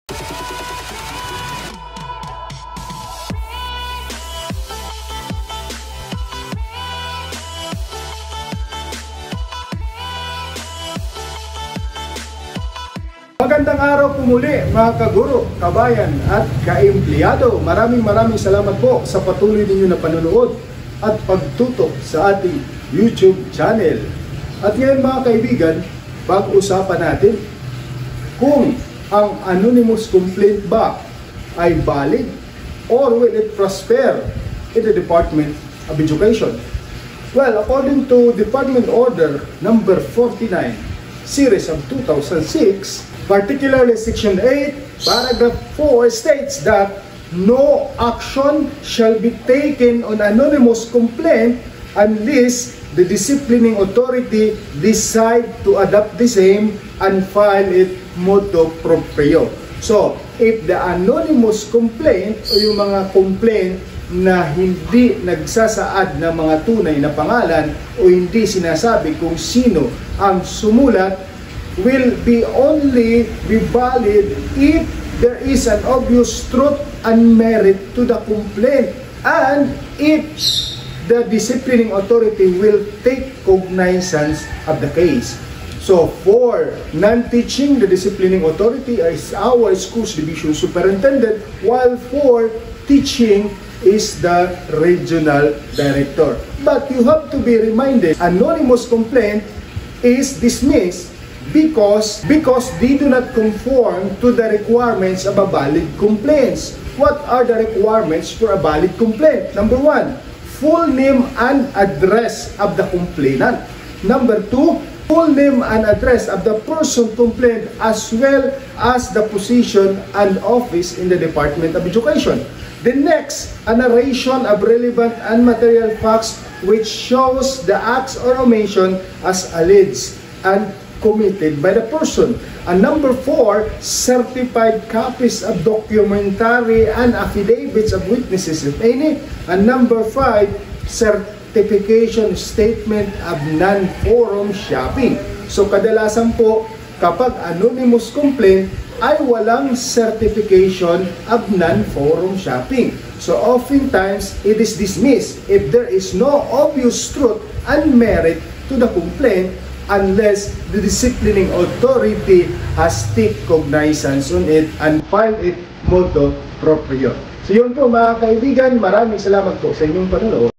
Magandang araw po muli mga kaguro, kabayan at kaempleyado. Maraming salamat po sa patuloy ninyo na panonood at pagtutok sa ating YouTube channel. At ngayon mga kaibigan, pag-usapan natin kung ang anonymous complaint ba ay valid or will it prosper in the Department of Education. Well, according to Department Order number 49, Series of 2006, particularly Section 8, Paragraph 4 states that no action shall be taken on anonymous complaint unless the disciplining authority decide to adopt the same and file it motu proprio. So, if the anonymous complaint o yung mga complaint na hindi nagsasaad ng mga tunay na pangalan o hindi sinasabi kung sino ang sumulat, will be only be valid if there is an obvious truth and merit to the complaint and if the disciplining authority will take cognizance of the case. So for non-teaching, the disciplining authority is our school's division superintendent, while for teaching is the regional director. But you have to be reminded, anonymous complaint is dismissed because they do not conform to the requirements of a valid complaint. What are the requirements for a valid complaint? Number 1, full name and address of the complainant. Number 2, full name and address of the person complained as well as the position and office in the Department of Education. The next, a narration of relevant and material facts which shows the acts or omission as alleged and committed by the person. And number 4, certified copies of documentary and affidavits of witnesses if any. And number 5, certification statement of non-forum shopping. So kadalasan po, kapag anonymous complaint, ay walang certification of non-forum shopping. So oftentimes, it is dismissed if there is no obvious truth and merit to the complaint unless the disciplining authority has take cognizance on it and file it motu proprio. So yun po mga kaibigan, maraming salamat po sa inyong panonood.